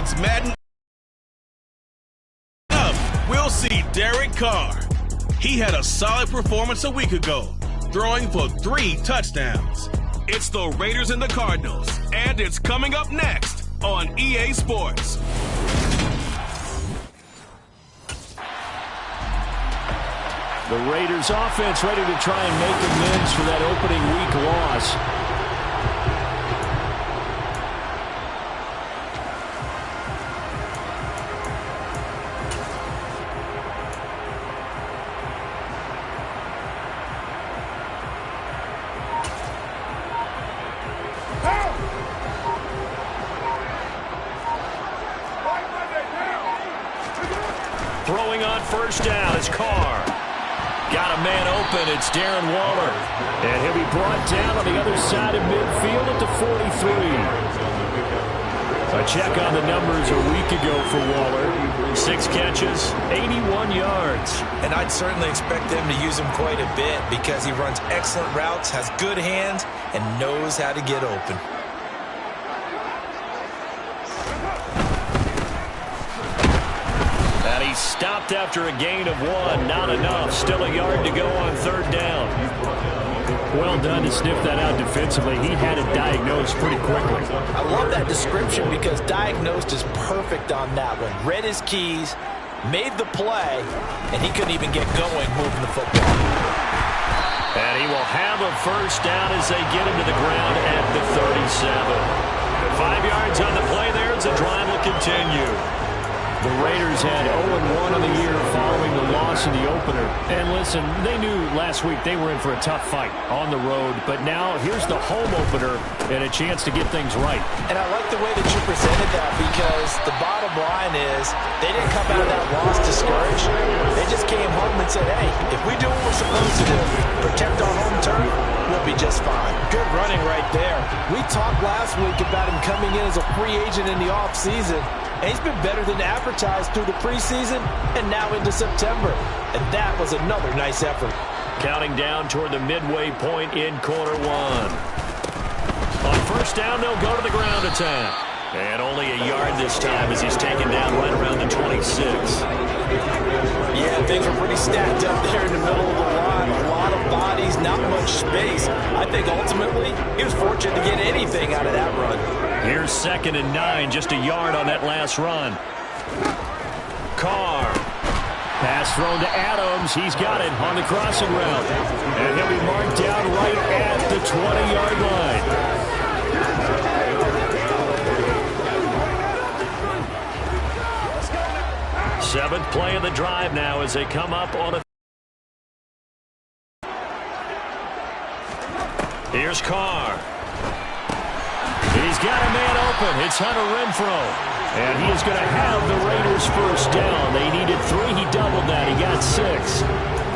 Since Madden up, we'll see Derek Carr. He had a solid performance a week ago, throwing for 3 touchdowns. It's the Raiders and the Cardinals, and it's coming up next on EA Sports. The Raiders offense ready to try and make amends for that opening week loss. Throwing on first down is Carr. Got a man open. It's Darren Waller. And he'll be brought down on the other side of midfield at the 43. A check on the numbers a week ago for Waller. 6 catches, 81 yards. And I'd certainly expect them to use him quite a bit because he runs excellent routes, has good hands, and knows how to get open. He stopped after a gain of 1. Not enough. Still a yard to go on 3rd down. Well done to sniff that out defensively. He had it diagnosed pretty quickly. I love that description because diagnosed is perfect on that one. Read his keys, made the play, and he couldn't even get going moving the football. And he will have a first down as they get him to the ground at the 37. 5 yards on the play there as the drive will continue. The Raiders had 0-1 on the year following the loss in the opener. And listen, they knew last week they were in for a tough fight on the road. But now here's the home opener and a chance to get things right. And I like the way that you presented that because the bottom line is they didn't come out of that loss discouraged. They just came home and said, hey, if we do what we're supposed to do, protect our home turf, we'll be just fine. Good running right there. We talked last week about him coming in as a free agent in the offseason. And he's been better than advertised through the preseason and now into September. And that was another nice effort. Counting down toward the midway point in quarter 1. On first down, they'll go to the ground attack. And only a yard this time as he's taken down right around the 26. Yeah, things were pretty stacked up there in the middle of the line. A lot of bodies, not much space. I think ultimately he was fortunate to get anything out of that run. Here's 2nd and 9, just a yard on that last run. Carr. Pass thrown to Adams. He's got it on the crossing route. And he'll be marked down right at the 20-yard line. Seventh play of the drive now as they come up on a... Here's Carr. He's got a man open. It's Hunter Renfrow. And he is going to have the Raiders first down. They needed 3. He doubled that. He got 6.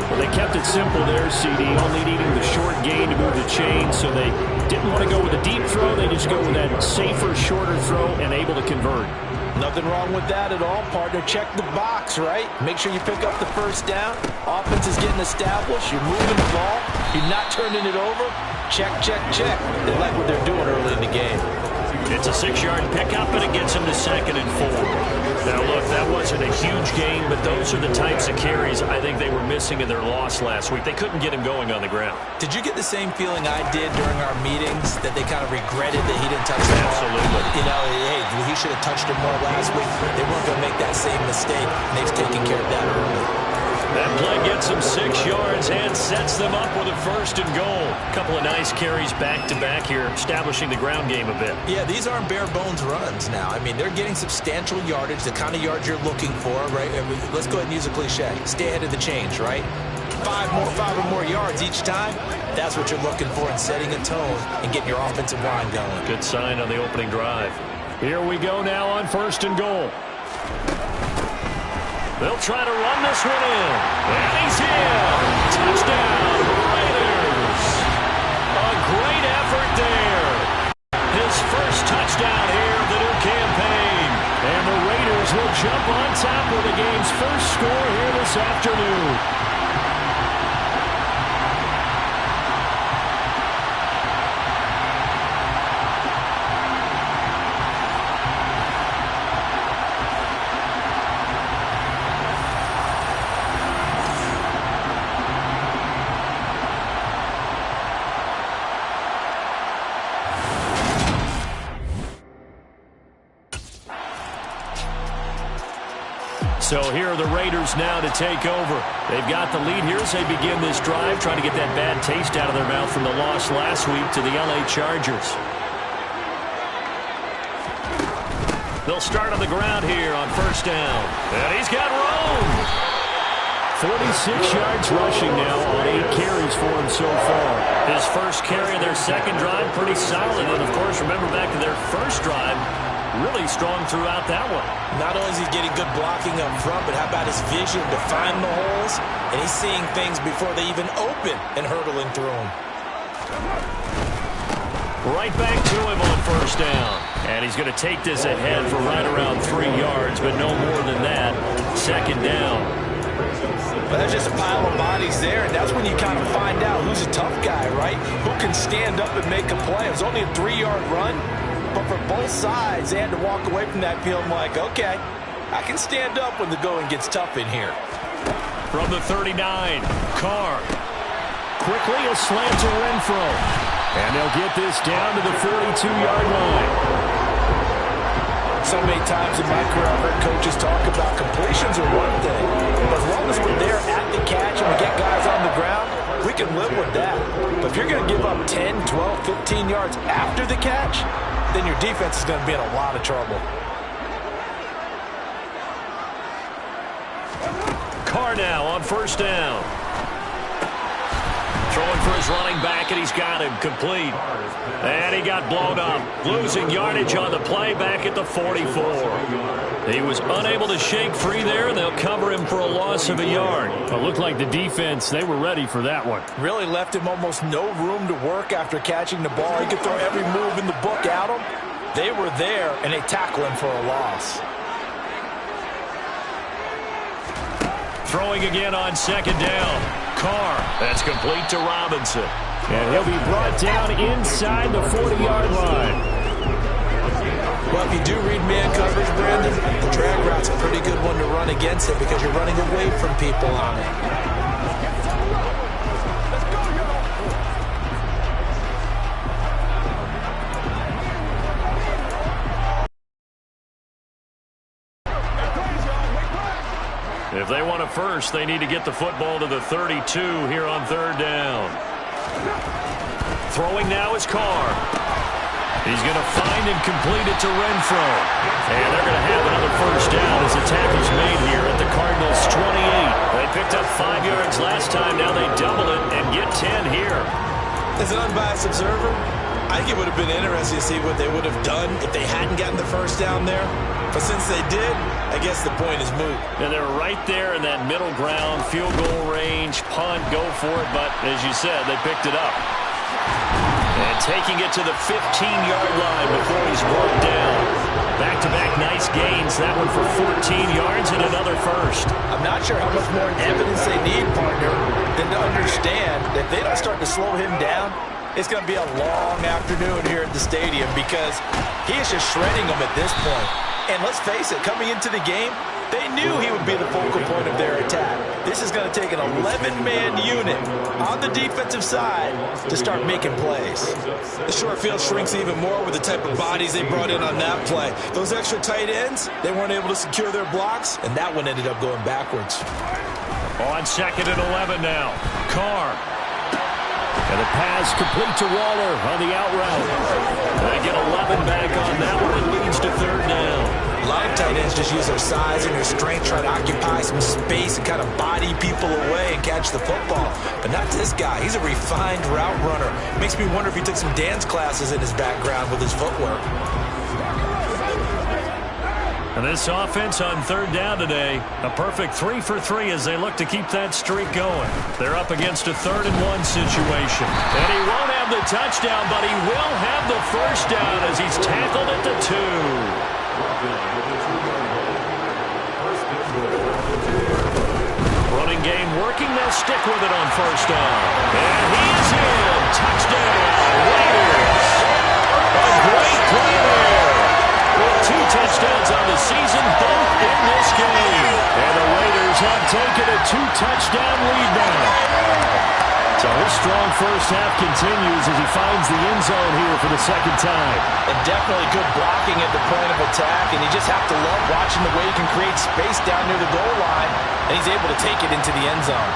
Well, they kept it simple there, CD, only needing the short gain to move the chain, so they didn't want to go with a deep throw. They just go with that safer, shorter throw and able to convert. Nothing wrong with that at all, partner. Check the box, right? Make sure you pick up the first down. Offense is getting established. You're moving the ball. You're not turning it over. Check, check, check. They like what they're doing early in the game. It's a 6-yard pickup, and it gets him to 2nd and 4. Now, look, that wasn't a huge gain, but those are the types of carries I think they were missing in their loss last week. They couldn't get him going on the ground. Did you get the same feeling I did during our meetings, that they kind of regretted that he didn't touch the ball? Absolutely. You know, hey, he should have touched it more last week. They weren't going to make that same mistake, and they've taken care of that early. That play gets them 6 yards and sets them up with a 1st and goal. A couple of nice carries back-to-back here, establishing the ground game a bit. Yeah, these aren't bare-bones runs now. I mean, they're getting substantial yardage, the kind of yards you're looking for, right? Let's go ahead and use a cliche. Stay ahead of the change, right? 5 or more yards each time. That's what you're looking for in setting a tone and getting your offensive line going. Good sign on the opening drive. Here we go now on 1st and goal. They'll try to run this one in. And he's in. Touchdown, Raiders. A great effort there. His first touchdown here of the new campaign. And the Raiders will jump on top with the game's first score here this afternoon. So here are the Raiders now to take over. They've got the lead here as they begin this drive, trying to get that bad taste out of their mouth from the loss last week to the LA Chargers. They'll start on the ground here on first down. And he's got room. 46 yards rushing now on 8 carries for him so far. His first carry of their second drive, pretty solid. And, of course, remember back to their first drive, really strong throughout that one. Not only is he getting good blocking up front, but how about his vision to find the holes? And he's seeing things before they even open and hurdling through them. Right back to him on first down. And he's going to take this ahead for right around 3 yards, but no more than that. Second down. But there's just a pile of bodies there, and that's when you kind of find out who's a tough guy, right? Who can stand up and make a play. It was only a 3-yard run, but for both sides, they had to walk away from that field like, okay, I can stand up when the going gets tough in here. From the 39, Carr. Quickly a slant to Renfro. And they'll get this down to the 42-yard line. So many times in my career, I've heard coaches talk about completions are one thing, but as long as we're there at the catch and we get guys on the ground, we can live with that. But if you're going to give up 10, 12, 15 yards after the catch, then your defense is going to be in a lot of trouble. Carr now on first down. Throwing for his running back, and he's got him complete. And he got blown up. Losing yardage on the play back at the 44. He was unable to shake free there, and they'll cover him for a loss of a yard. It looked like the defense, they were ready for that one. Really left him almost no room to work after catching the ball. He could throw every move in the book at him. They were there, and they tackle him for a loss. Throwing again on second down. Carr. That's complete to Robinson. And he'll be brought down inside the 40-yard line. Well, if you do read man coverage, Brandon, the drag route's a pretty good one to run against it because you're running away from people on it. If they want a first, they need to get the football to the 32 here on third down. Throwing now is Carr. He's going to find and complete it to Renfro. And they're going to have another first down as the tackle's made here at the Cardinals' 28. They picked up 5 yards last time. Now they double it and get 10 here. As an unbiased observer, I think it would have been interesting to see what they would have done if they hadn't gotten the first down there. But since they did, I guess the point is moot. And they're right there in that middle ground, field goal range, punt, go for it. But as you said, they picked it up. And taking it to the 15-yard line before he's brought down. Back-to-back nice gains. That one for 14 yards and another first. I'm not sure how much more evidence they need, partner, than to understand that if they don't start to slow him down, it's going to be a long afternoon here at the stadium because he is just shredding them at this point. And let's face it, coming into the game, they knew he would be the focal point of their attack. This is going to take an 11-man unit on the defensive side to start making plays. The short field shrinks even more with the type of bodies they brought in on that play. Those extra tight ends, they weren't able to secure their blocks, and that one ended up going backwards. On second and 11 now, Carr. And the pass complete to Waller on the out route. They get 11 back on that one. It leads to third down. A lot of tight ends just use their size and their strength, try to occupy some space and kind of body people away and catch the football. But not this guy. He's a refined route runner. Makes me wonder if he took some dance classes in his background with his footwork. And this offense on third down today, a perfect 3 for 3 as they look to keep that streak going. They're up against a 3rd and 1 situation. And he won't have the touchdown, but he will have the first down as he's tackled at the 2. Running game working. They'll stick with it on first down. And he is in. Touchdown, Raiders. A great play there. With 2 touchdowns on the season, both in this game. And the Raiders have taken a 2-touchdown lead now. So his strong first half continues as he finds the end zone here for the second time. And definitely good blocking at the point of attack, and you just have to love watching the way he can create space down near the goal line, and he's able to take it into the end zone.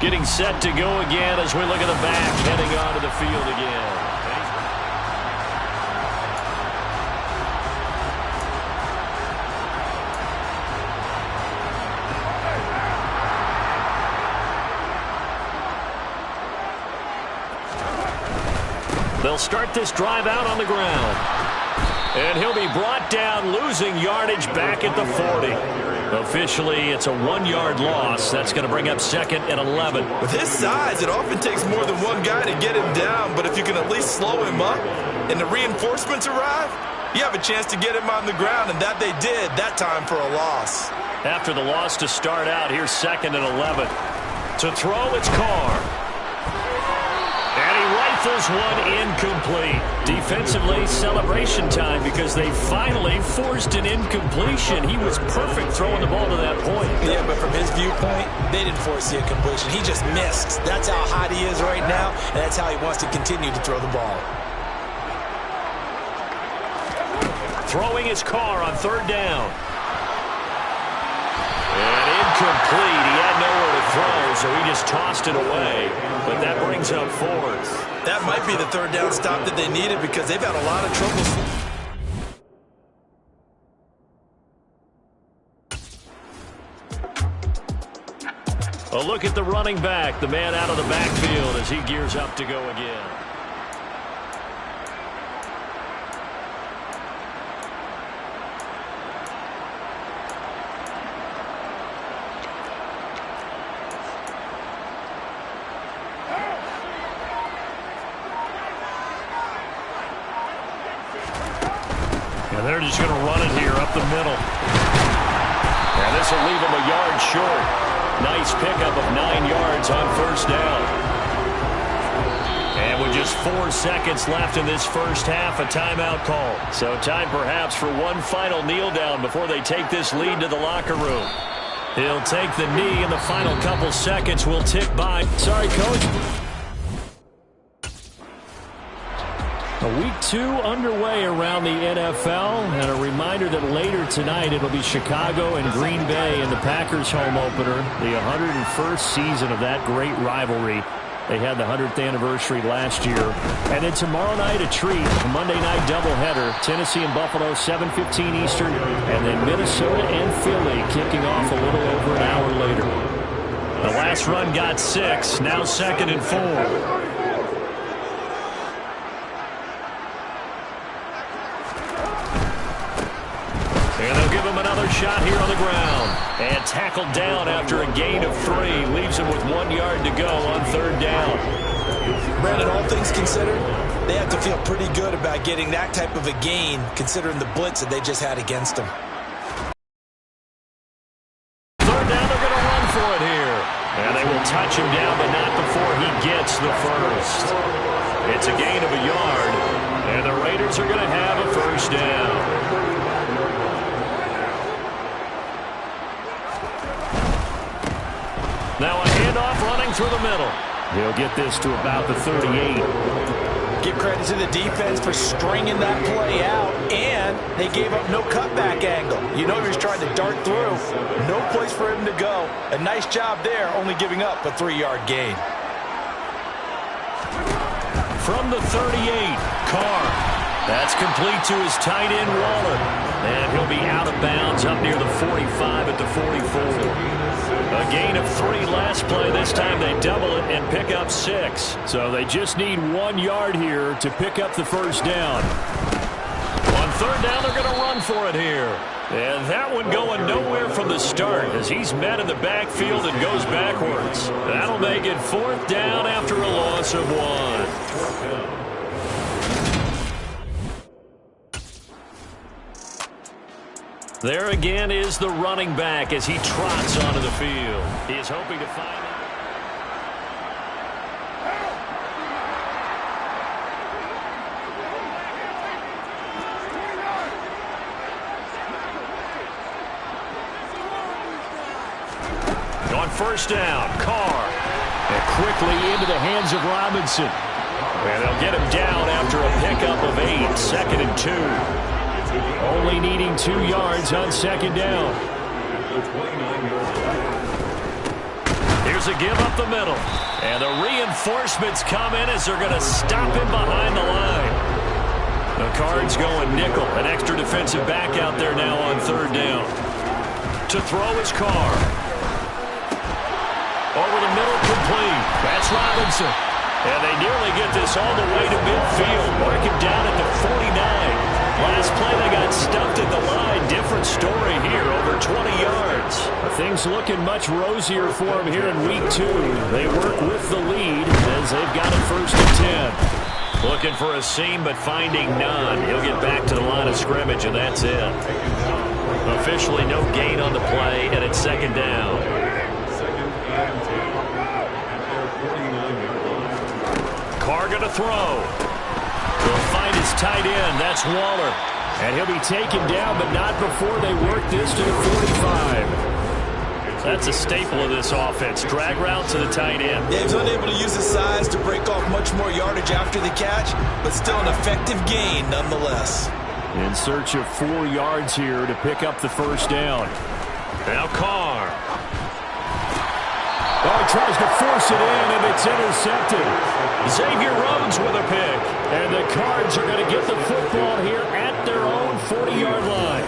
Getting set to go again as we look at the back, heading onto the field again. They'll start this drive out on the ground. And he'll be brought down, losing yardage back at the 40. Officially, it's a 1-yard loss. That's going to bring up second and 11. With his size, it often takes more than one guy to get him down, but if you can at least slow him up and the reinforcements arrive, you have a chance to get him on the ground, and that they did that time for a loss. After the loss to start out, here's second and 11. To throw, it's Carr. And he rifles one incomplete. Defensively, celebration time because they finally forced an incompletion. He was perfect throwing the ball to that point. Yeah, but from his viewpoint, they didn't force the incompletion. He just missed. That's how hot he is right now, and that's how he wants to continue to throw the ball. Throwing his Carr on third down. And incomplete. He had nowhere to throw, so he just tossed it away. But that brings up fourth. That might be the third down stop that they needed because they've had a lot of trouble. A look at the running back, the man out of the backfield as he gears up to go again. And they're just going to run it here up the middle. And this will leave them a yard short. Nice pickup of 9 yards on first down. And with just 4 seconds left in this first half, a timeout call. So time perhaps for one final kneel down before they take this lead to the locker room. He'll take the knee, and the final couple seconds will tick by. Sorry, Coach. Week 2 underway around the NFL, and a reminder that later tonight it'll be Chicago and Green Bay in the Packers home opener, the 101st season of that great rivalry. They had the 100th anniversary last year. And then tomorrow night a treat, a Monday night doubleheader, Tennessee and Buffalo, 7:15 Eastern, and then Minnesota and Philly kicking off a little over an hour later. The last run got 6, now second and 4. And they'll give him another shot here on the ground. And tackled down after a gain of 3. Leaves him with 1 yard to go on third down. Brandon, all things considered, they have to feel pretty good about getting that type of a gain, considering the blitz that they just had against them. Third down, they're going to run for it here. And they will touch him down, but not before he gets the first. It's a gain of a yard. And the Raiders are going to have a first down. Now a handoff running through the middle. He'll get this to about the 38. Give credit to the defense for stringing that play out, and they gave up no cutback angle. You know he was trying to dart through. No place for him to go. A nice job there, only giving up a 3-yard gain. From the 38, Carr. That's complete to his tight end, Waller. And he'll be out of bounds up near the 45 at the 44. A gain of 3 last play. This time they double it and pick up 6. So they just need 1 yard here to pick up the first down. On third down, they're going to run for it here. And that one going nowhere from the start as he's met in the backfield and goes backwards. That'll make it 4th down after a loss of 1. There again is the running back as he trots onto the field. He is hoping to find it. On first down, Carr. And quickly into the hands of Robinson. And they'll get him down after a pickup of 8, 2nd and 2. Only needing 2 yards on second down. Here's a give up the middle. And the reinforcements come in as they're going to stop him behind the line. The Cards going nickel. An extra defensive back out there now on third down. To throw his Carr. Over the middle, complete. That's Robinson. And they nearly get this all the way to midfield. Mark him down at the 49. Last play, they got stuffed at the line. Different story here, over 20 yards. Things looking much rosier for him here in week 2. They work with the lead as they've got it 1st and 10. Looking for a seam, but finding none. He'll get back to the line of scrimmage, and that's it. Officially no gain on the play, and it's 2nd down. Carr going to throw. He'll find his tight end. That's Waller. And he'll be taken down, but not before they work this to the 45. That's a staple of this offense. Drag route to the tight end. Yeah, he was unable to use his size to break off much more yardage after the catch, but still an effective gain nonetheless. In search of 4 yards here to pick up the first down. Now Carr. Oh, he tries to force it in, and it's intercepted. Xavier Rhodes with a pick. And the Cards are going to get the football here at their own 40-yard line.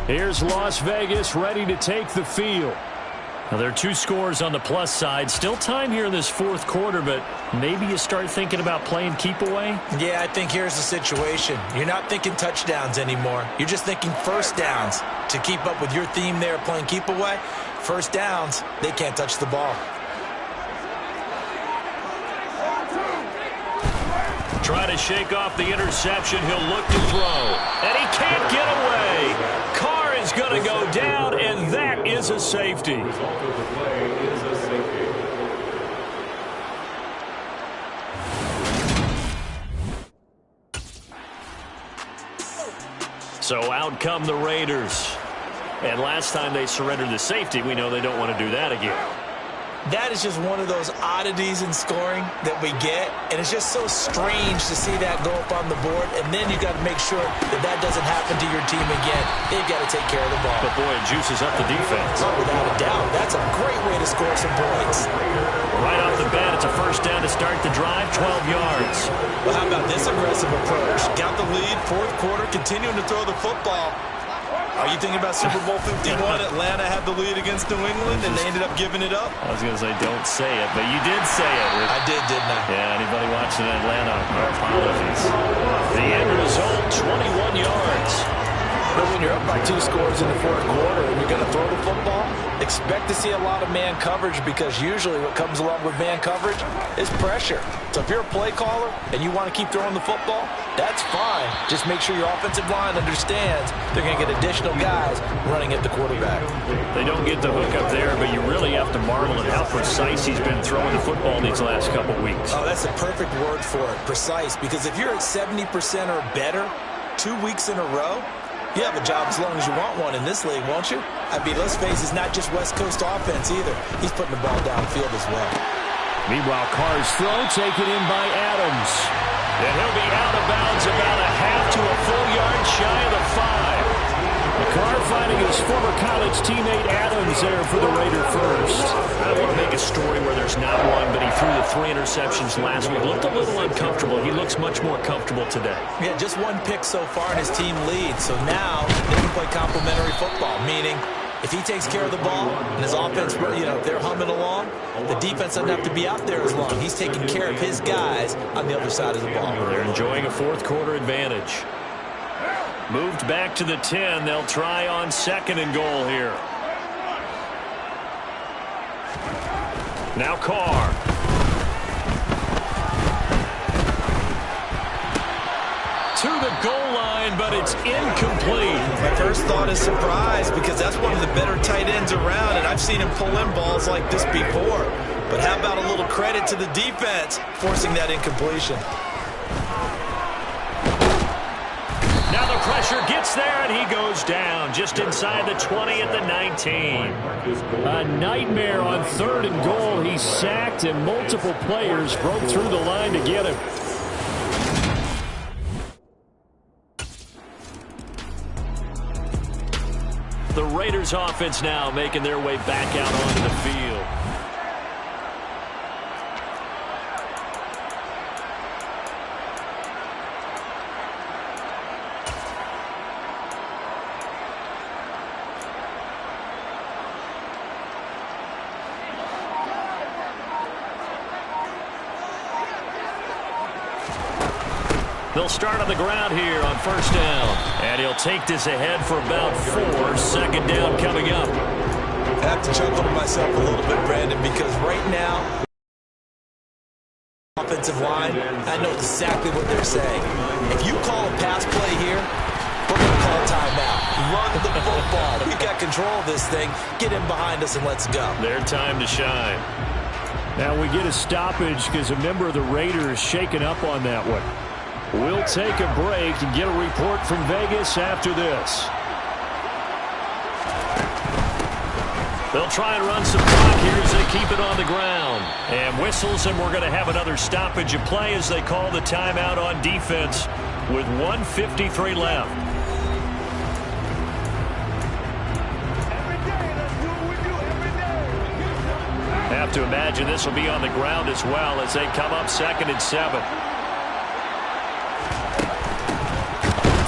Here's Las Vegas ready to take the field. Now, there are 2 scores on the plus side. Still time here in this 4th quarter, but maybe you start thinking about playing keep away? Yeah, I think here's the situation. You're not thinking touchdowns anymore. You're just thinking first downs. To keep up with your theme there, playing keep away, first downs, they can't touch the ball. Try to shake off the interception. He'll look to throw. And he can't get away. Carr is going to go down, and that is a safety. So out come the Raiders. And last time they surrendered the safety, we know they don't want to do that again. That is just one of those oddities in scoring that we get, and it's just so strange to see that go up on the board, and then you got to make sure that that doesn't happen to your team again. They've got to take care of the ball. But boy, it juices up the defense. Oh, without a doubt. That's a great way to score some points. Right off the bat, it's a first down to start the drive, 12 yards. Well, how about this aggressive approach? Got the lead, 4th quarter, continuing to throw the football. Are you thinking about Super Bowl 51? Atlanta had the lead against New England, and they ended up giving it up? I was going to say, don't say it, but you did say it. I did, didn't I? Yeah, anybody watching Atlanta, our apologies. The end result, 21 yards. But when you're up by 2 scores in the 4th quarter and you're going to throw the football, expect to see a lot of man coverage, because usually what comes along with man coverage is pressure. So if you're a play caller and you want to keep throwing the football, that's fine. Just make sure your offensive line understands they're going to get additional guys running at the quarterback. They don't get the hook up there, but you really have to marvel at how precise he's been throwing the football these last couple weeks. Oh, that's a perfect word for it, precise, because if you're at 70% or better 2 weeks in a row, you have a job as long as you want one in this league, won't you? I mean, let's face it, it's not just West Coast offense either. He's putting the ball downfield as well. Meanwhile, Carr's throw taken in by Adams. And he'll be out of bounds about a half to a full yard shy of the 5. Carr finding his former college teammate Adams there for the Raider first. I don't want to make a story where there's not one, but he threw the 3 interceptions last week. Looked a little uncomfortable. He looks much more comfortable today. Yeah, just 1 pick so far and his team leads. So now they can play complementary football, meaning if he takes care of the ball and his offense, if they're humming along, the defense doesn't have to be out there as long. He's taking care of his guys on the other side of the ball. They're enjoying a 4th quarter advantage. Moved back to the 10. They'll try on 2nd and goal here. Now Carr. To the goal line, but it's incomplete. My first thought is surprise, because that's one of the better tight ends around, and I've seen him pull in balls like this before. But how about a little credit to the defense forcing that incompletion? Now the pressure, gets there, and he goes down just inside the 20 at the 19. A nightmare on 3rd and goal. He's sacked, and multiple players broke through the line to get him. The Raiders offense now making their way back out onto the field. They'll start on the ground here on 1st down. And he'll take this ahead for about 4. 2nd down coming up. I have to chuckle to myself a little bit, Brandon, because right now, offensive line, I know exactly what they're saying. If you call a pass play here, we're going to call timeout. Run the football. We've got control of this thing. Get in behind us and let's go. Their time to shine. Now we get a stoppage because a member of the Raiders shaken up on that one. We'll take a break and get a report from Vegas after this. They'll try and run some clock here as they keep it on the ground. And whistles, and we're going to have another stoppage of play as they call the timeout on defense with 1:53 left. Have to imagine this will be on the ground as well as they come up 2nd and 7.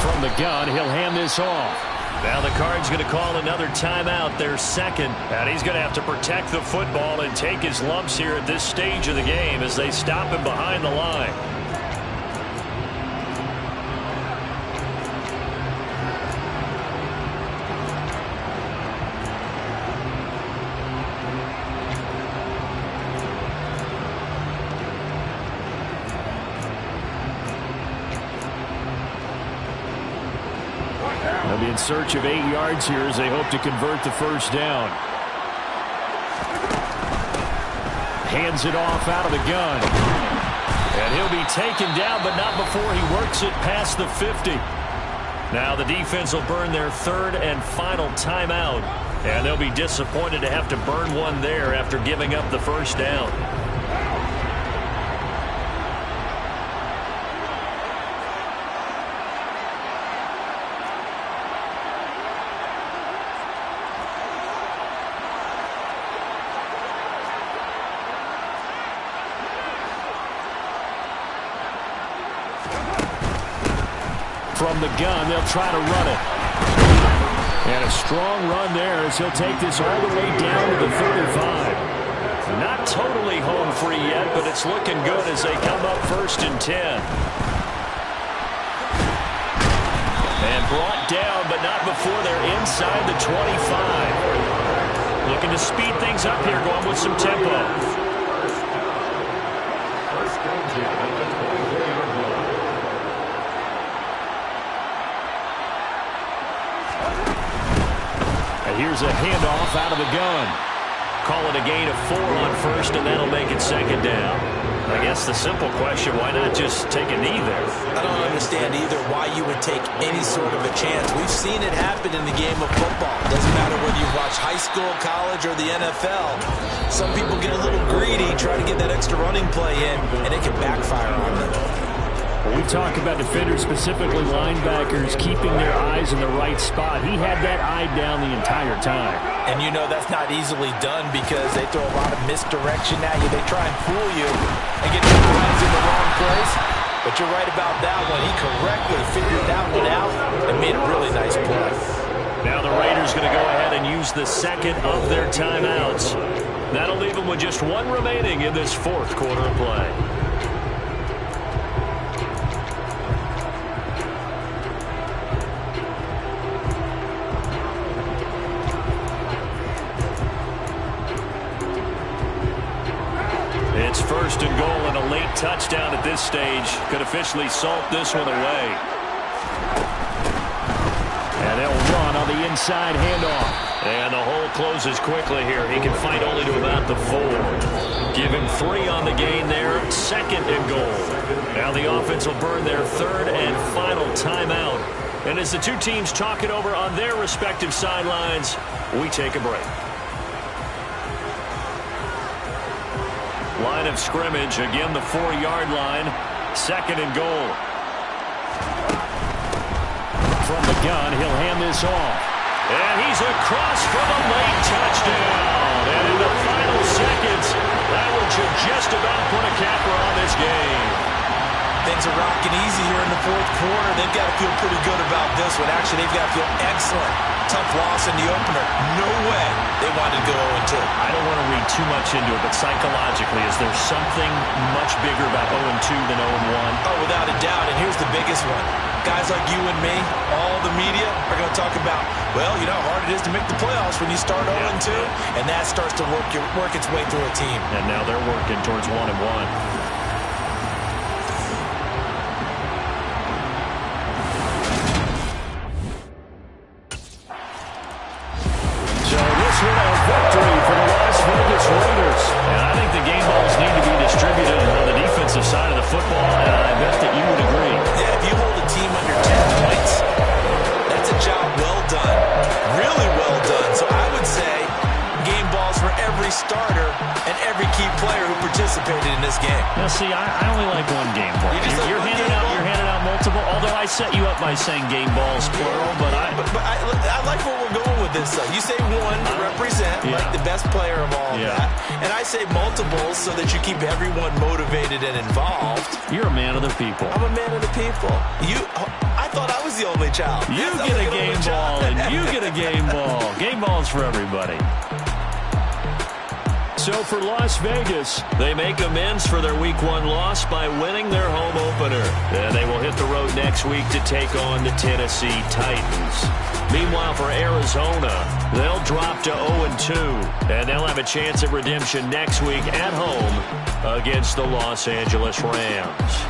From the gun, he'll hand this off. Now the Cards going to call another timeout, their 2nd. And he's going to have to protect the football and take his lumps here at this stage of the game as they stop him behind the line. They'll be in search of 8 yards here as they hope to convert the 1st down. Hands it off out of the gun. And he'll be taken down, but not before he works it past the 50. Now the defense will burn their 3rd and final timeout. And they'll be disappointed to have to burn one there after giving up the 1st down. From the gun, they'll try to run it. And a strong run there as he'll take this all the way down to the 35. Not totally home free yet, but it's looking good as they come up 1st and 10. And brought down, but not before they're inside the 25. Looking to speed things up here, going with some tempo. Here's a handoff out of the gun. Call it a gain of 4 on 1st, and that'll make it 2nd down. I guess the simple question, why not just take a knee there? I don't understand either why you would take any sort of a chance. We've seen it happen in the game of football. Doesn't matter whether you watch high school, college, or the NFL. Some people get a little greedy, try to get that extra running play in, and it can backfire on them. When we talk about defenders, specifically linebackers, keeping their eyes in the right spot, he had that eye down the entire time. And you know that's not easily done because they throw a lot of misdirection at you. They try and fool you and get your eyes in the wrong place. But you're right about that one. He correctly figured that one out and made a really nice play. Now the Raiders going to go ahead and use the 2nd of their timeouts. That'll leave them with just 1 remaining in this 4th quarter of play. It's 1st and goal, and a late touchdown at this stage could officially salt this one away. And they'll run on the inside handoff. And the hole closes quickly here. He can fight only to about the 4. Give him 3 on the gain there. 2nd and goal. Now the offense will burn their 3rd and final timeout And as the two teams talk it over on their respective sidelines, we take a break. Line of scrimmage, again the 4-yard line. 2nd and goal. From the gun, he'll hand this off. And he's across for the late touchdown. And in the final seconds, that one should just about put a capper on this game. Things are rocking easy here in the 4th quarter. They've got to feel pretty good about this one. Actually, they've got to feel excellent. Tough loss in the opener. No way they wanted to go 0-2. I don't want to read too much into it, but psychologically, is there something much bigger about 0-2 than 0-1? Oh, without a doubt, and here's the biggest one. Guys like you and me, all the media, are going to talk about, well, you know how hard it is to make the playoffs when you start 0-2, and that starts to work its way through a team. And now they're working towards 1-1. Side of the football, and I bet that you would agree. Yeah, if you hold a team under 10 points, that's a job well done. Really well done. So I would say game balls for every starter and every key player who participated in this game. Now, see, I only like one game ball. You're handing out multiple, although I set you up by saying game balls plural, but I like where we're going with this. You say one to represent, like the best player of all of that. And I say multiples so that you keep everyone motivated and involved. You're a man of the people. I'm a man of the people. I thought I was the only child. You get a game ball, and you get a game ball. Game balls for everybody. So for Las Vegas, they make amends for their Week 1 loss by winning their home opener. Then they will hit the road next week to take on the Tennessee Titans. Meanwhile, for Arizona, they'll drop to 0-2, and they'll have a chance at redemption next week at home against the Los Angeles Rams.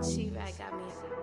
She right got me.